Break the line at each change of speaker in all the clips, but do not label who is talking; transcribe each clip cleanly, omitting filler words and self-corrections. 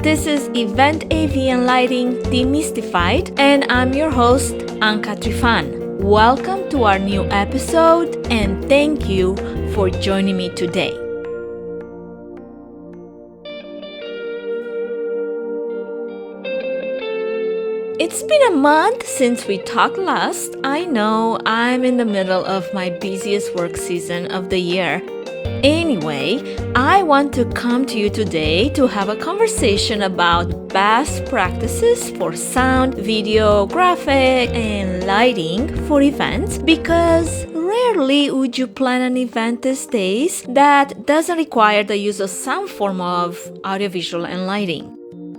This is Event AV and Lighting Demystified, and I'm your host, Anka Trifan. Welcome to our new episode, and thank you for joining me today. It's been a month since we talked last. I know I'm in the middle of my busiest work season of the year. Anyway, I want to come to you today to have a conversation about best practices for sound, video, graphic, and lighting for events because rarely would you plan an event these days that doesn't require the use of some form of audiovisual and lighting.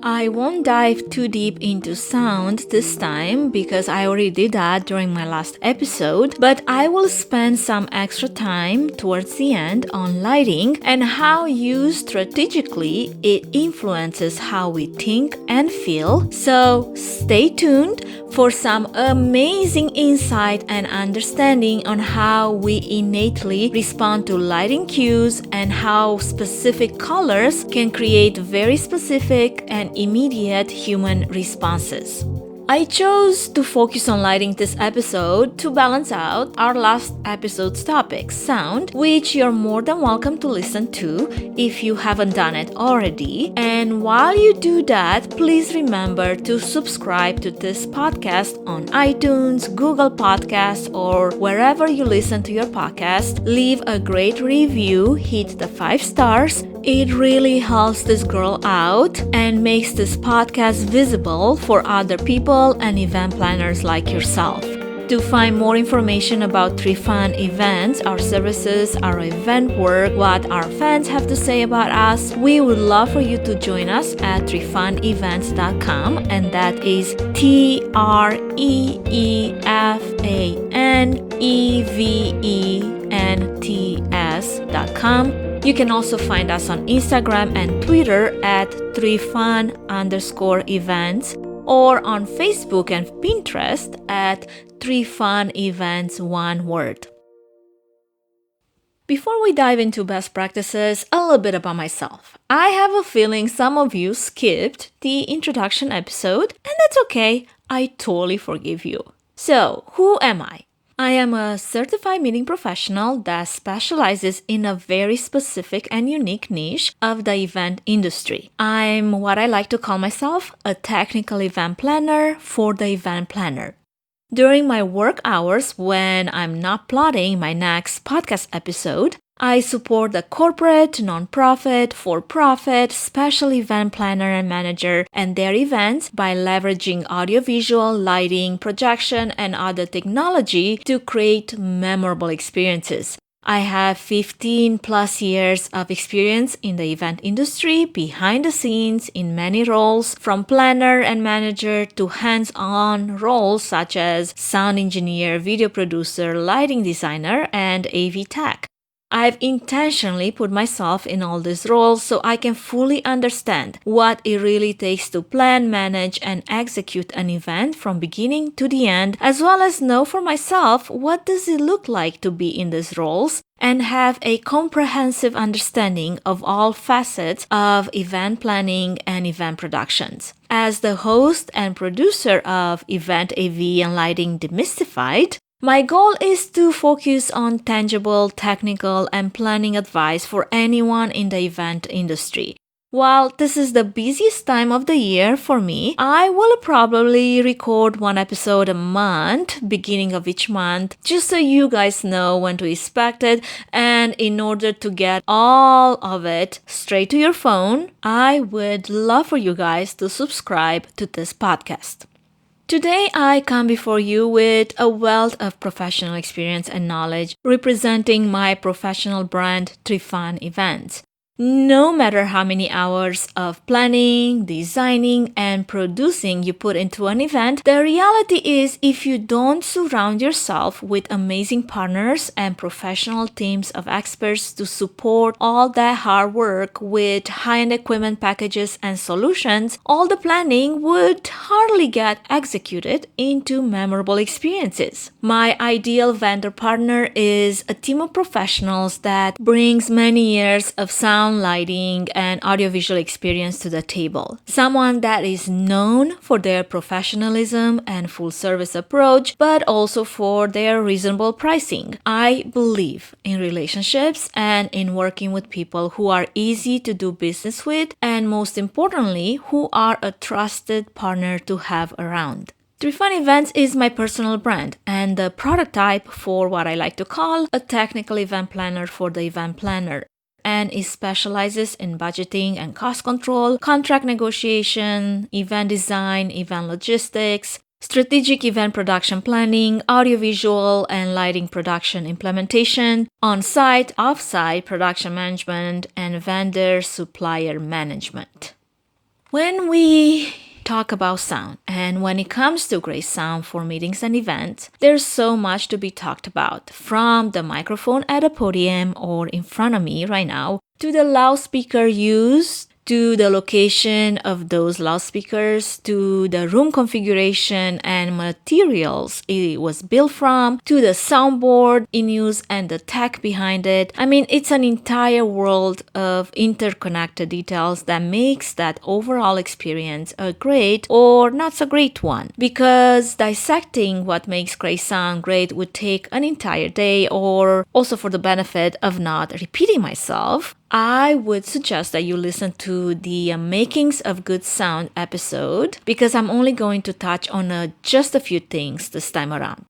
I won't dive too deep into sound this time because I already did that during my last episode, but I will spend some extra time towards the end on lighting and how used strategically it influences how we think and feel. So stay tuned for some amazing insight and understanding on how we innately respond to lighting cues and how specific colors can create very specific and immediate human responses. I chose to focus on lighting this episode to balance out our last episode's topic, sound, which you're more than welcome to listen to if you haven't done it already. And while you do that, please remember to subscribe to this podcast on iTunes, Google Podcasts, or wherever you listen to your podcast. Leave a great review, hit the 5 stars. It really helps this girl out and makes this podcast visible for other people and event planners like yourself. To find more information about Trifan events, our services, our event work, what our fans have to say about us, we would love for you to join us at trifanevents.com, and that is TREEFANEVENTS.com. You can also find us on Instagram and Twitter at Trifan_events or on Facebook and Pinterest at Trifan Events, one word. Before we dive into best practices, a little bit about myself. I have a feeling some of you skipped the introduction episode, and that's okay. I totally forgive you. So, who am I? I am a certified meeting professional that specializes in a very specific and unique niche of the event industry. I'm what I like to call myself a technical event planner for the event planner. During my work hours, when I'm not plotting my next podcast episode, I support the corporate, nonprofit, for-profit, special event planner and manager and their events by leveraging audiovisual, lighting, projection, and other technology to create memorable experiences. I have 15 plus years of experience in the event industry, behind the scenes, in many roles, from planner and manager to hands-on roles such as sound engineer, video producer, lighting designer, and AV tech. I've intentionally put myself in all these roles so I can fully understand what it really takes to plan, manage, and execute an event from beginning to the end, as well as know for myself what does it look like to be in these roles and have a comprehensive understanding of all facets of event planning and event productions. As the host and producer of Event AV and Lighting Demystified, my goal is to focus on tangible, technical, and planning advice for anyone in the event industry. While this is the busiest time of the year for me, I will probably record one episode a month, beginning of each month, just so you guys know when to expect it. And in order to get all of it straight to your phone, I would love for you guys to subscribe to this podcast. Today, I come before you with a wealth of professional experience and knowledge representing my professional brand, Trifan Events. No matter how many hours of planning, designing, and producing you put into an event, the reality is if you don't surround yourself with amazing partners and professional teams of experts to support all that hard work with high-end equipment packages and solutions, all the planning would hardly get executed into memorable experiences. My ideal vendor partner is a team of professionals that brings many years of sound sound, lighting, and audiovisual experience to the table. Someone that is known for their professionalism and full service approach, but also for their reasonable pricing. I believe in relationships and in working with people who are easy to do business with, and most importantly, who are a trusted partner to have around. 3Fun Events is my personal brand and the prototype for what I like to call a technical event planner for the event planner. And it specializes in budgeting and cost control, contract negotiation, event design, event logistics, strategic event production planning, audiovisual and lighting production implementation, on-site, off-site production management, and vendor supplier management. When we talk about sound, and when it comes to great sound for meetings and events, there's so much to be talked about, from the microphone at a podium or in front of me right now, to the loudspeaker used, to the location of those loudspeakers, to the room configuration and materials it was built from, to the soundboard in use and the tech behind it. I mean, it's an entire world of interconnected details that makes that overall experience a great or not so great one. Because dissecting what makes great sound great would take an entire day, or also for the benefit of not repeating myself, I would suggest that you listen to the Makings of Good Sound episode, because I'm only going to touch on just a few things this time around.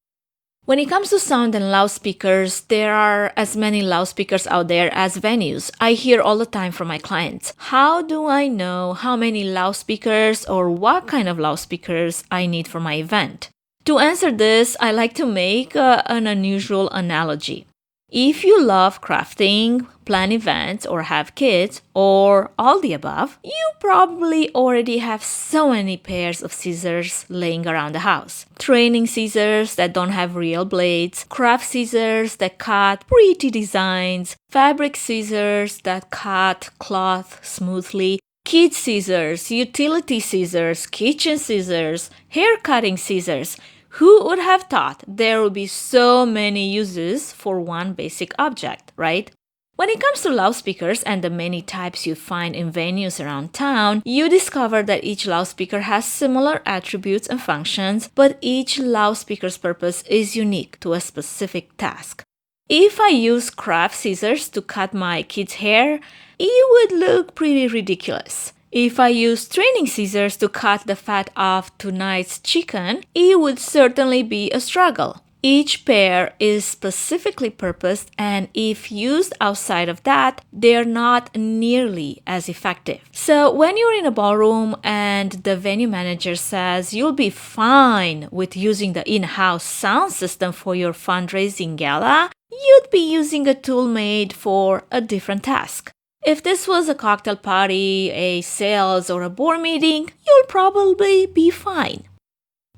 When it comes to sound and loudspeakers, there are as many loudspeakers out there as venues. I hear all the time from my clients, how do I know how many loudspeakers or what kind of loudspeakers I need for my event? To answer this, I like to make an unusual analogy. If you love crafting, plan events, or have kids, or all the above, you probably already have so many pairs of scissors laying around the house. Training scissors that don't have real blades, craft scissors that cut pretty designs, fabric scissors that cut cloth smoothly, kid scissors, utility scissors, kitchen scissors, hair cutting scissors. Who would have thought there would be so many uses for one basic object, right? When it comes to loudspeakers and the many types you find in venues around town, you discover that each loudspeaker has similar attributes and functions, but each loudspeaker's purpose is unique to a specific task. If I use craft scissors to cut my kid's hair, it would look pretty ridiculous. If I use training scissors to cut the fat off tonight's chicken, it would certainly be a struggle. Each pair is specifically purposed, and if used outside of that, they're not nearly as effective. So when you're in a ballroom and the venue manager says you'll be fine with using the in-house sound system for your fundraising gala, you'd be using a tool made for a different task. If this was a cocktail party, a sales, or a board meeting, you'll probably be fine.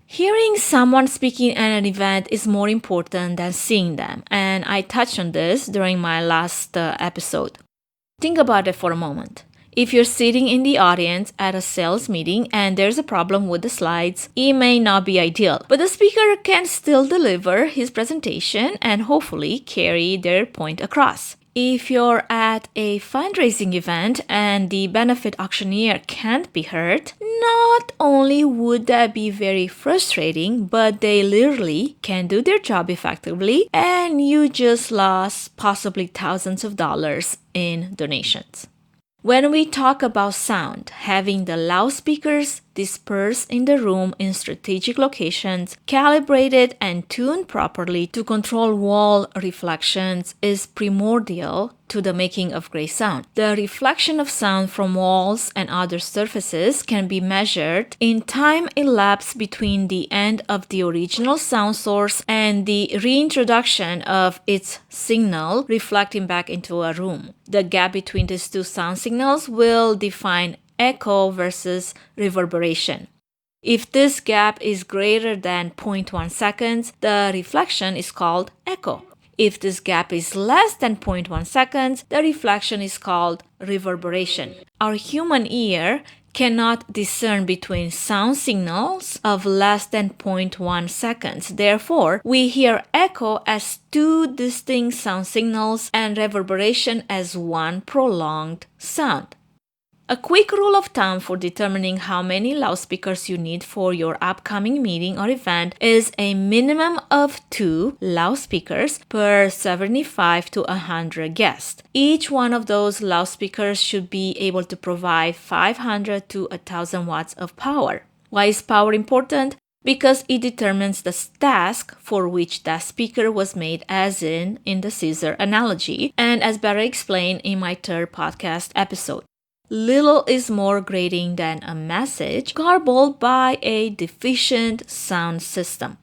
Hearing someone speaking at an event is more important than seeing them, and I touched on this during my last episode. Think about it for a moment. If you're sitting in the audience at a sales meeting and there's a problem with the slides, it may not be ideal, but the speaker can still deliver his presentation and hopefully carry their point across. If you're at a fundraising event and the benefit auctioneer can't be heard, not only would that be very frustrating, but they literally can't do their job effectively, and you just lost possibly thousands of dollars in donations. When we talk about sound, having the loudspeakers dispersed in the room in strategic locations, calibrated and tuned properly to control wall reflections is primordial to the making of great sound. The reflection of sound from walls and other surfaces can be measured in time elapsed between the end of the original sound source and the reintroduction of its signal reflecting back into a room. The gap between these two sound signals will define echo versus reverberation. If this gap is greater than 0.1 seconds, the reflection is called echo. If this gap is less than 0.1 seconds, the reflection is called reverberation. Our human ear cannot discern between sound signals of less than 0.1 seconds. Therefore, we hear echo as two distinct sound signals and reverberation as one prolonged sound. A quick rule of thumb for determining how many loudspeakers you need for your upcoming meeting or event is a minimum of 2 loudspeakers per 75 to 100 guests. Each one of those loudspeakers should be able to provide 500 to 1000 watts of power. Why is power important? Because it determines the task for which that speaker was made, as in the scissor analogy, and as better explained in my third podcast episode. Little is more grating than a message garbled by a deficient sound system.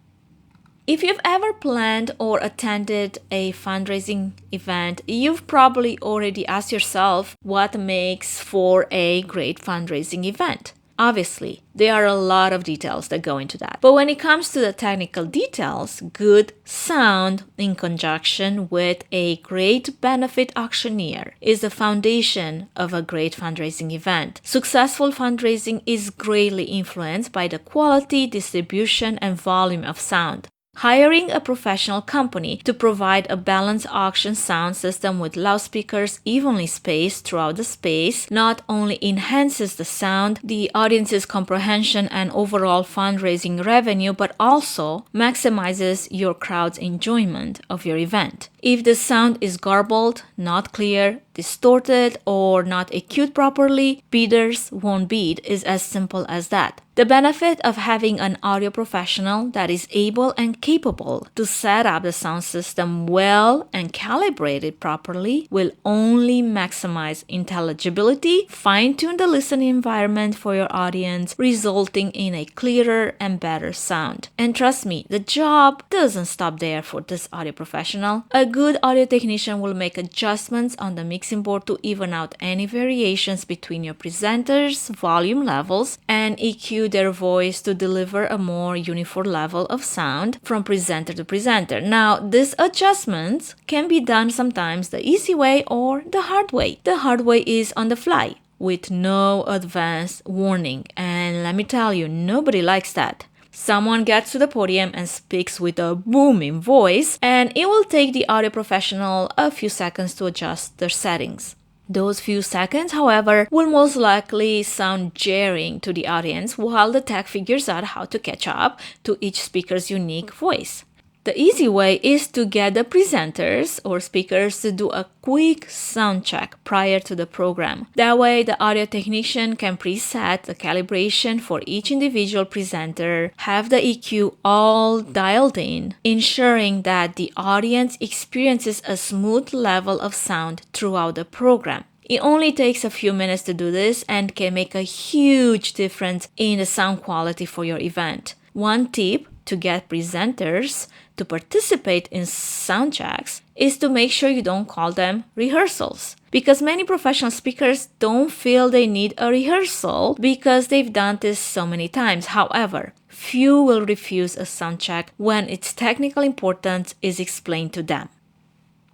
If you've ever planned or attended a fundraising event, you've probably already asked yourself what makes for a great fundraising event. Obviously, there are a lot of details that go into that. But when it comes to the technical details, good sound in conjunction with a great benefit auctioneer is the foundation of a great fundraising event. Successful fundraising is greatly influenced by the quality, distribution, and volume of sound. Hiring a professional company to provide a balanced auction sound system with loudspeakers evenly spaced throughout the space not only enhances the sound, the audience's comprehension, and overall fundraising revenue, but also maximizes your crowd's enjoyment of your event. If the sound is garbled, not clear, distorted, or not EQ'd properly, bidders won't bid is as simple as that. The benefit of having an audio professional that is able and capable to set up the sound system well and calibrate it properly will only maximize intelligibility, fine-tune the listening environment for your audience, resulting in a clearer and better sound. And trust me, the job doesn't stop there for this audio professional. A good audio technician will make adjustments on the mixing board to even out any variations between your presenters' volume levels and EQ their voice to deliver a more uniform level of sound from presenter to presenter. Now, these adjustments can be done sometimes the easy way or the hard way. The hard way is on the fly with no advance warning, and let me tell you, nobody likes that. Someone gets to the podium and speaks with a booming voice, and it will take the audio professional a few seconds to adjust their settings. Those few seconds, however, will most likely sound jarring to the audience while the tech figures out how to catch up to each speaker's unique voice. The easy way is to get the presenters or speakers to do a quick sound check prior to the program. That way, the audio technician can preset the calibration for each individual presenter, have the EQ all dialed in, ensuring that the audience experiences a smooth level of sound throughout the program. It only takes a few minutes to do this and can make a huge difference in the sound quality for your event. One tip to get presenters to participate in sound checks is to make sure you don't call them rehearsals, because many professional speakers don't feel they need a rehearsal because they've done this so many times. However, few will refuse a sound check when its technical importance is explained to them.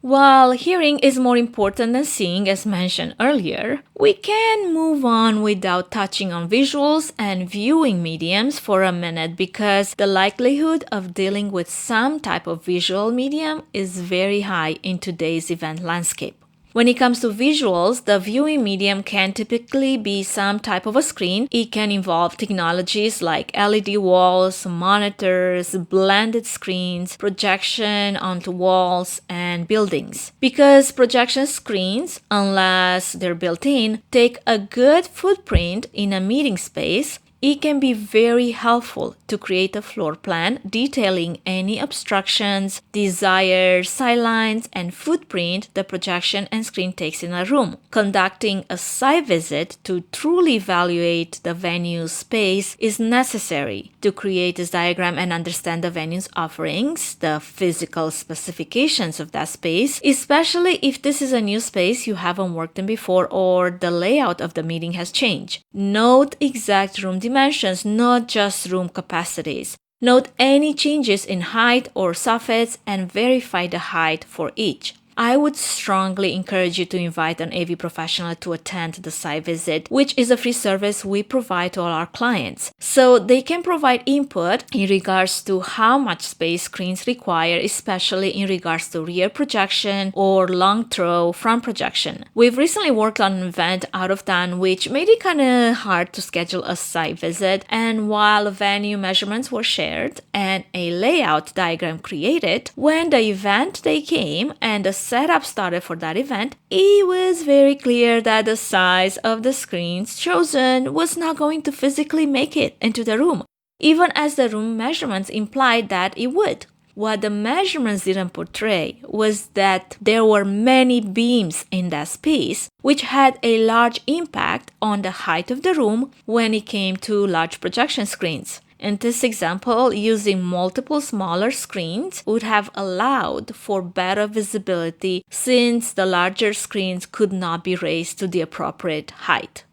While hearing is more important than seeing, as mentioned earlier, we can move on without touching on visuals and viewing mediums for a minute, because the likelihood of dealing with some type of visual medium is very high in today's event landscape. When it comes to visuals, the viewing medium can typically be some type of a screen. It can involve technologies like LED walls, monitors, blended screens, projection onto walls, and buildings. Because projection screens, unless they're built in, take a good footprint in a meeting space, it can be very helpful to create a floor plan detailing any obstructions, desired sightlines, and footprint the projection and screen takes in a room. Conducting a site visit to truly evaluate the venue's space is necessary to create this diagram and understand the venue's offerings, the physical specifications of that space, especially if this is a new space you haven't worked in before or the layout of the meeting has changed. Note exact room dimensions, not just room capacities. Note any changes in height or soffits and verify the height for each. I would strongly encourage you to invite an AV professional to attend the site visit, which is a free service we provide to all our clients. So they can provide input in regards to how much space screens require, especially in regards to rear projection or long throw front projection. We've recently worked on an event out of town which made it kind of hard to schedule a site visit, and while venue measurements were shared and a layout diagram created, when the event day came and the setup started for that event, it was very clear that the size of the screens chosen was not going to physically make it into the room, even as the room measurements implied that it would. What the measurements didn't portray was that there were many beams in that space, which had a large impact on the height of the room when it came to large projection screens. In this example, using multiple smaller screens would have allowed for better visibility since the larger screens could not be raised to the appropriate height.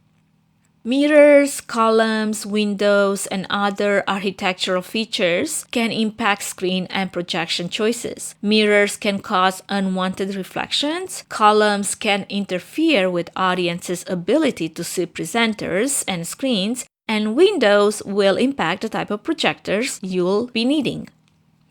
Mirrors, columns, windows, and other architectural features can impact screen and projection choices. Mirrors can cause unwanted reflections. Columns can interfere with audience's ability to see presenters and screens, and windows will impact the type of projectors you'll be needing.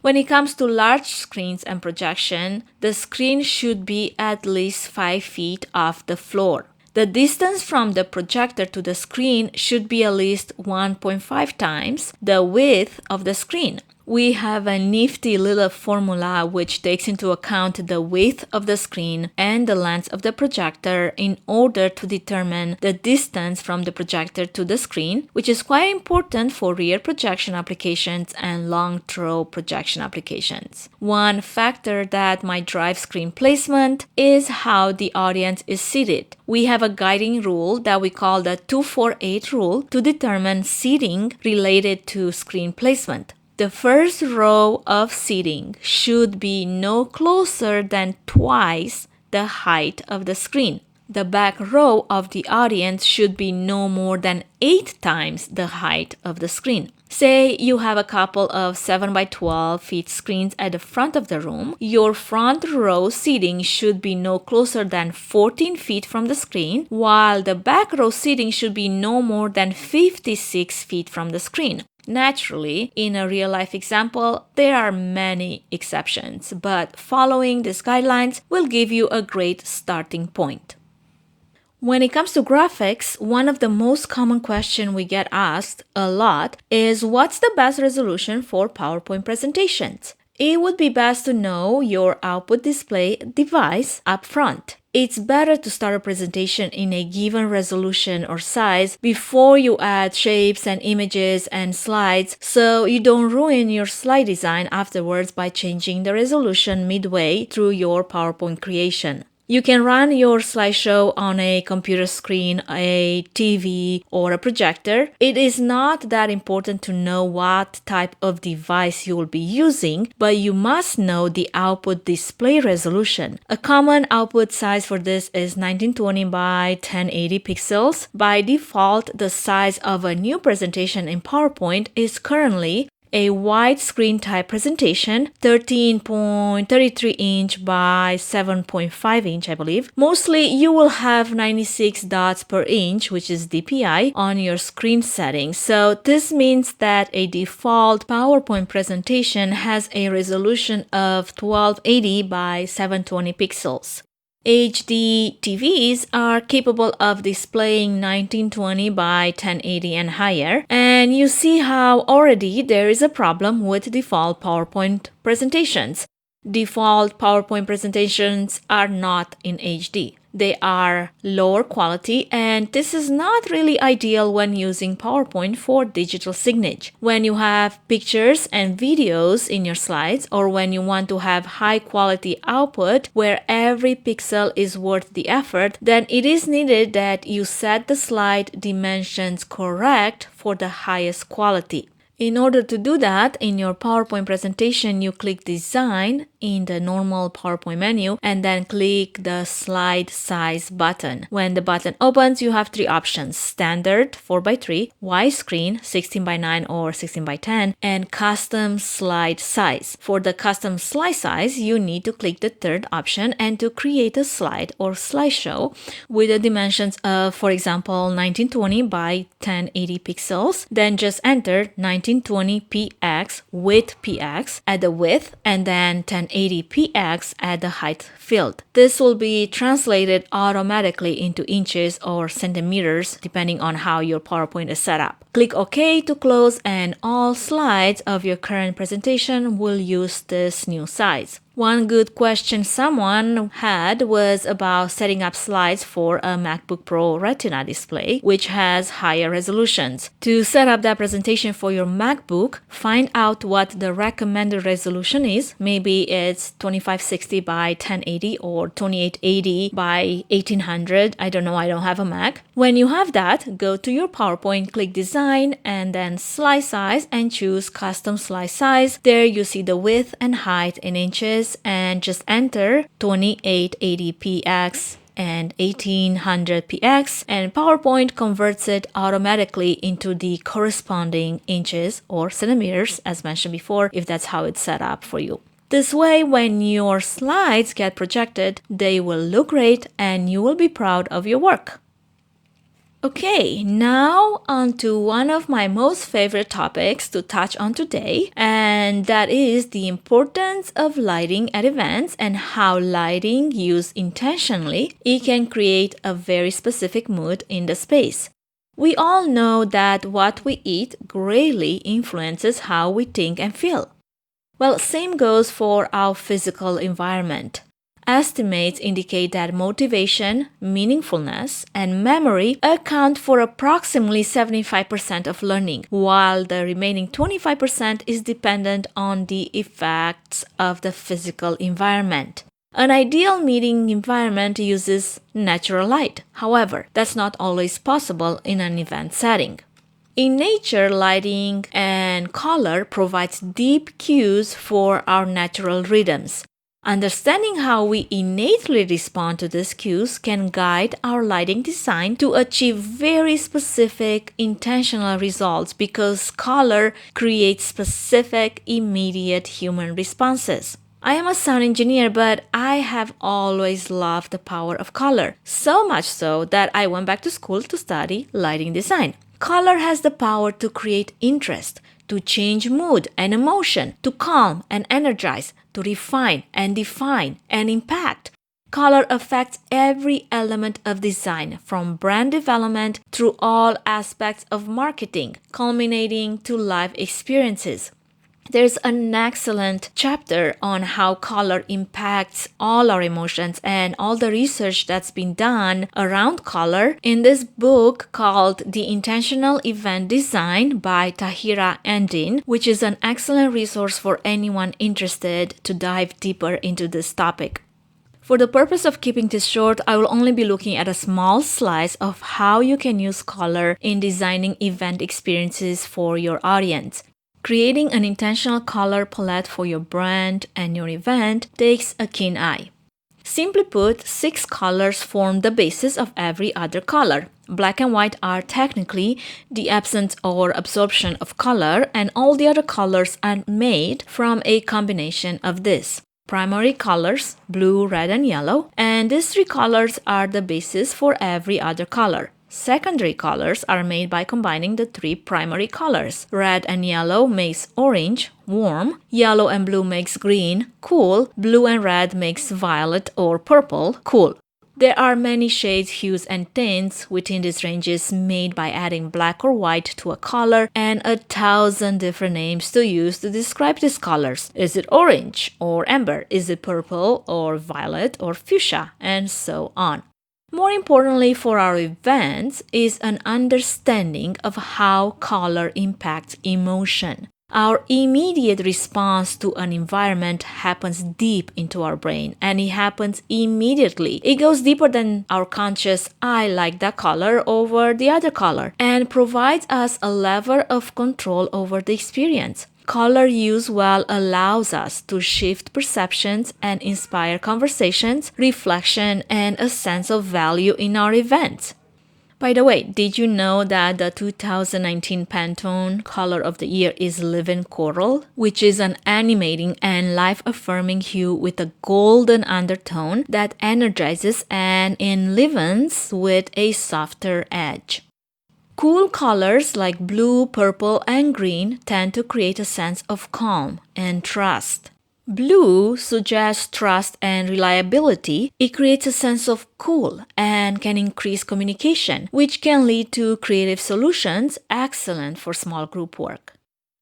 When it comes to large screens and projection, the screen should be at least 5 feet off the floor. The distance from the projector to the screen should be at least 1.5 times the width of the screen. We have a nifty little formula which takes into account the width of the screen and the length of the projector in order to determine the distance from the projector to the screen, which is quite important for rear projection applications and long throw projection applications. One factor that might drive screen placement is how the audience is seated. We have a guiding rule that we call the 248 rule to determine seating related to screen placement. The first row of seating should be no closer than twice the height of the screen. The back row of the audience should be no more than 8 times the height of the screen. Say you have a couple of 7 by 12 feet screens at the front of the room. Your front row seating should be no closer than 14 feet from the screen, while the back row seating should be no more than 56 feet from the screen. Naturally, in a real-life example, there are many exceptions, but following these guidelines will give you a great starting point. When it comes to graphics, one of the most common questions we get asked a lot is what's the best resolution for PowerPoint presentations? It would be best to know your output display device up front. It's better to start a presentation in a given resolution or size before you add shapes and images and slides so you don't ruin your slide design afterwards by changing the resolution midway through your PowerPoint creation. You can run your slideshow on a computer screen, a TV, or a projector. It is not that important to know what type of device you will be using, but you must know the output display resolution. A common output size for this is 1920 by 1080 pixels. By default, the size of a new presentation in PowerPoint is currently a widescreen type presentation, 13.33 inch by 7.5 inch, I believe. Mostly you will have 96 dots per inch, which is DPI, on your screen settings. So this means that a default PowerPoint presentation has a resolution of 1280 by 720 pixels. HD TVs are capable of displaying 1920 by 1080 and higher, and you see how already there is a problem with default PowerPoint presentations. Default PowerPoint presentations are not in HD. They are lower quality, and this is not really ideal when using PowerPoint for digital signage. When you have pictures and videos in your slides, or when you want to have high quality output where every pixel is worth the effort, then it is needed that you set the slide dimensions correct for the highest quality. In order to do that, in your PowerPoint presentation, you click Design in the normal PowerPoint menu and then click the Slide Size button. When the button opens, you have three options: Standard 4x3, Widescreen 16:9 or 16:10, and Custom Slide Size. For the Custom Slide Size, you need to click the third option and to create a slide or slideshow with the dimensions of, for example, 1920 by 1080 pixels. Then just enter 1920px with px at the width and then 1080px at the height field. This will be translated automatically into inches or centimeters depending on how your PowerPoint is set up. Click OK to close, and all slides of your current presentation will use this new size. One good question someone had was about setting up slides for a MacBook Pro Retina display, which has higher resolutions. To set up that presentation for your MacBook, find out what the recommended resolution is. Maybe it's 2560 by 1080 or 2880 by 1800. I don't know, I don't have a Mac. When you have that, go to your PowerPoint, click Design, and then Slide Size and choose Custom Slide Size. There you see the width and height in inches, and just enter 2880px and 1800px, and PowerPoint converts it automatically into the corresponding inches or centimeters as mentioned before, if that's how it's set up for you. This way, when your slides get projected, they will look great and you will be proud of your work. Okay, now on to one of my most favorite topics to touch on today, and that is the importance of lighting at events and how lighting used intentionally, it can create a very specific mood in the space. We all know that what we eat greatly influences how we think and feel. Well, same goes for our physical environment. Estimates indicate that motivation, meaningfulness, and memory account for approximately 75% of learning, while the remaining 25% is dependent on the effects of the physical environment. An ideal meeting environment uses natural light. However, that's not always possible in an event setting. In nature, lighting and color provides deep cues for our natural rhythms. Understanding how we innately respond to these cues can guide our lighting design to achieve very specific, intentional results because color creates specific, immediate human responses. I am a sound engineer, but I have always loved the power of color, so much so that I went back to school to study lighting design. Color has the power to create interest, to change mood and emotion, to calm and energize, to refine and define and impact. Color affects every element of design, from brand development through all aspects of marketing, culminating to live experiences. There's an excellent chapter on how color impacts all our emotions and all the research that's been done around color in this book called The Intentional Event Design by Tahira Endin, which is an excellent resource for anyone interested to dive deeper into this topic. For the purpose of keeping this short, I will only be looking at a small slice of how you can use color in designing event experiences for your audience. Creating an intentional color palette for your brand and your event takes a keen eye. Simply put, 6 colors form the basis of every other color. Black and white are technically the absence or absorption of color, and all the other colors are made from a combination of this. Primary colors, blue, red, and yellow, and these 3 colors are the basis for every other color. Secondary colors are made by combining the 3 primary colors. Red and yellow makes orange, warm. Yellow and blue makes green, cool. Blue and red makes violet or purple, cool. There are many shades, hues, and tints within these ranges made by adding black or white to a color, and 1,000 different names to use to describe these colors. Is it orange or amber? Is it purple or violet or fuchsia? And so on. More importantly for our events is an understanding of how color impacts emotion. Our immediate response to an environment happens deep into our brain, and it happens immediately. It goes deeper than our conscious "I like that color" over the other color, and provides us a level of control over the experience. Color use well allows us to shift perceptions and inspire conversations, reflection, and a sense of value in our events. By the way, did you know that the 2019 Pantone color of the year is Living Coral, which is an animating and life-affirming hue with a golden undertone that energizes and enlivens with a softer edge? Cool colors like blue, purple, and green tend to create a sense of calm and trust. Blue suggests trust and reliability. It creates a sense of cool and can increase communication, which can lead to creative solutions, excellent for small group work.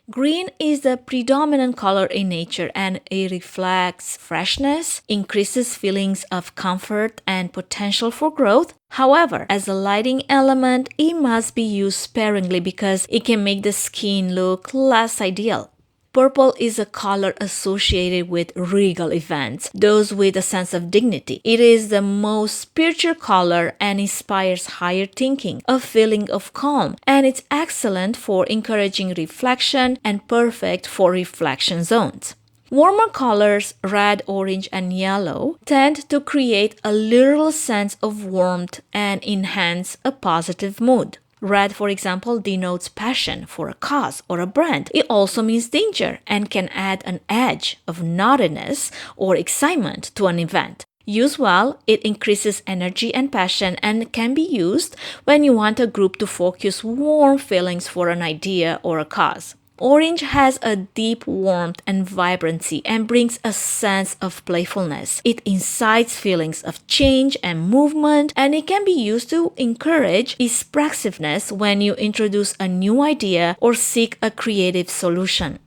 Green is the predominant color in nature and it reflects freshness, increases feelings of comfort and potential for growth. However, as a lighting element, it must be used sparingly because it can make the skin look less ideal. Purple is a color associated with regal events, those with a sense of dignity. It is the most spiritual color and inspires higher thinking, a feeling of calm, and it's excellent for encouraging reflection and perfect for reflection zones. Warmer colors, red, orange, and yellow, tend to create a literal sense of warmth and enhance a positive mood. Red, for example, denotes passion for a cause or a brand. It also means danger and can add an edge of naughtiness or excitement to an event. Used well, it increases energy and passion and can be used when you want a group to focus warm feelings for an idea or a cause. Orange has a deep warmth and vibrancy and brings a sense of playfulness. It incites feelings of change and movement, and it can be used to encourage expressiveness when you introduce a new idea or seek a creative solution.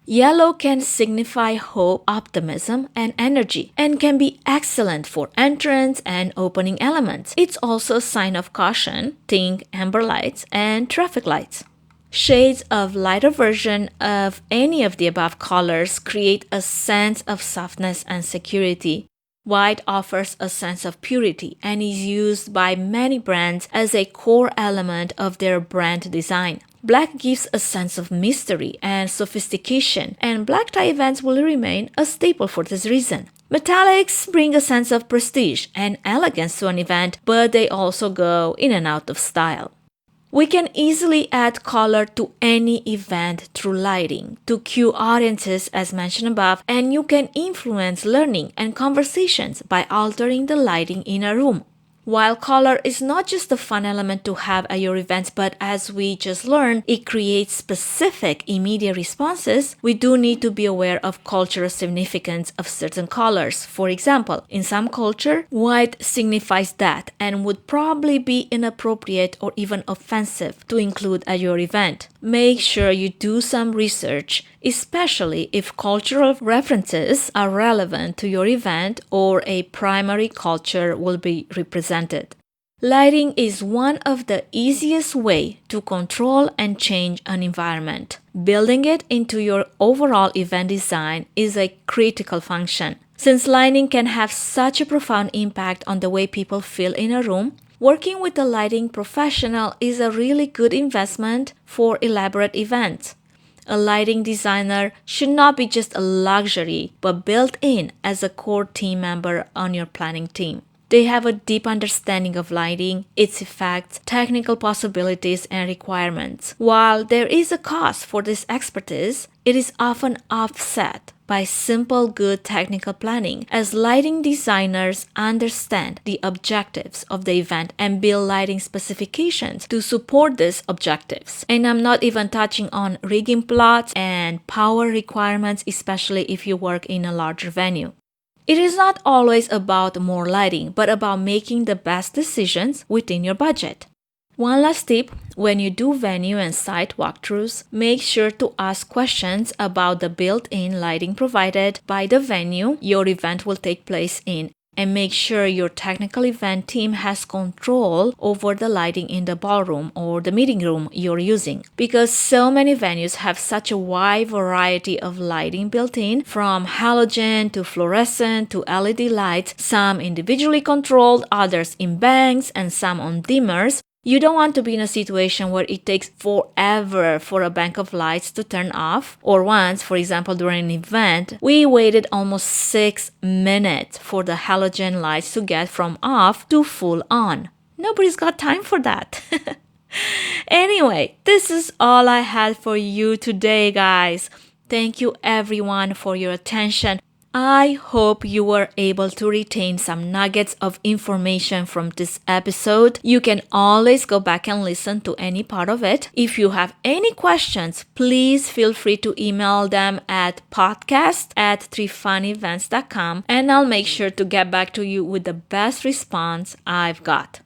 Yellow can signify hope, optimism, and energy, and can be excellent for entrance and opening elements. It's also a sign of caution, think amber lights and traffic lights. Shades of lighter version of any of the above colors create a sense of softness and security. White offers a sense of purity and is used by many brands as a core element of their brand design. Black gives a sense of mystery and sophistication, and black tie events will remain a staple for this reason. Metallics bring a sense of prestige and elegance to an event, but they also go in and out of style. We can easily add color to any event through lighting to cue audiences as mentioned above, and you can influence learning and conversations by altering the lighting in a room. While color is not just a fun element to have at your events, but as we just learned, it creates specific immediate responses, we do need to be aware of cultural significance of certain colors. For example, in some culture, white signifies death and would probably be inappropriate or even offensive to include at your event. Make sure you do some research, especially if cultural references are relevant to your event or a primary culture will be represented. Lighting is one of the easiest ways to control and change an environment. Building it into your overall event design is a critical function. Since lighting can have such a profound impact on the way people feel in a room, working with a lighting professional is a really good investment for elaborate events. A lighting designer should not be just a luxury, but built in as a core team member on your planning team. They have a deep understanding of lighting, its effects, technical possibilities, and requirements. While there is a cost for this expertise, it is often offset by simple good technical planning, as lighting designers understand the objectives of the event and build lighting specifications to support these objectives. And I'm not even touching on rigging plots and power requirements, especially if you work in a larger venue. It is not always about more lighting, but about making the best decisions within your budget. One last tip, when you do venue and site walkthroughs, make sure to ask questions about the built-in lighting provided by the venue your event will take place in. And make sure your technical event team has control over the lighting in the ballroom or the meeting room you're using. Because so many venues have such a wide variety of lighting built in, from halogen to fluorescent to LED lights, some individually controlled, others in banks, and some on dimmers. You don't want to be in a situation where it takes forever for a bank of lights to turn off. Or once, for example, during an event, we waited almost 6 minutes for the halogen lights to get from off to full on. Nobody's got time for that. Anyway, this is all I had for you today, guys. Thank you everyone for your attention. I hope you were able to retain some nuggets of information from this episode. You can always go back and listen to any part of it. If you have any questions, please feel free to email them at podcast@3funevents.com, and I'll make sure to get back to you with the best response I've got.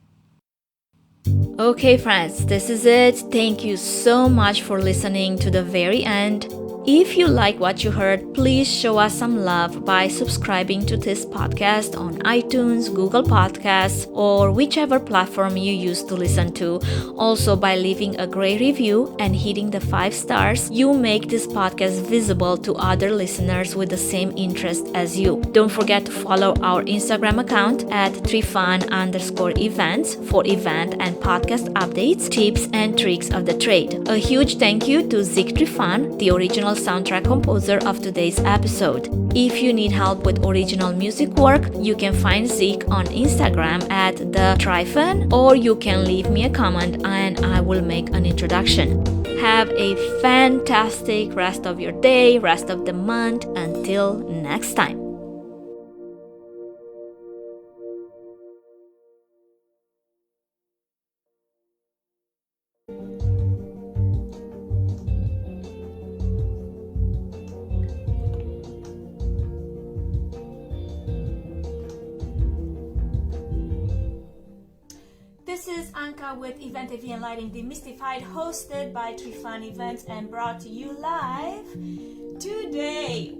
Okay, friends, this is it. Thank you so much for listening to the very end. If you like what you heard, please show us some love by subscribing to this podcast on iTunes, Google Podcasts, or whichever platform you use to listen to. Also, by leaving a great review and hitting the 5 stars, you make this podcast visible to other listeners with the same interest as you. Don't forget to follow our Instagram account at 3fun_events for event and podcast updates, tips, and tricks of the trade. A huge thank you to Zik Trifan, the original soundtrack composer of today's episode. If you need help with original music work, you can find Zik on Instagram at @the_trifan, or you can leave me a comment and I will make an introduction. Have a fantastic rest of your day, rest of the month. Until next time. This is Anka with Event AV and Lighting Demystified, hosted by Trifan Events and brought to you live today.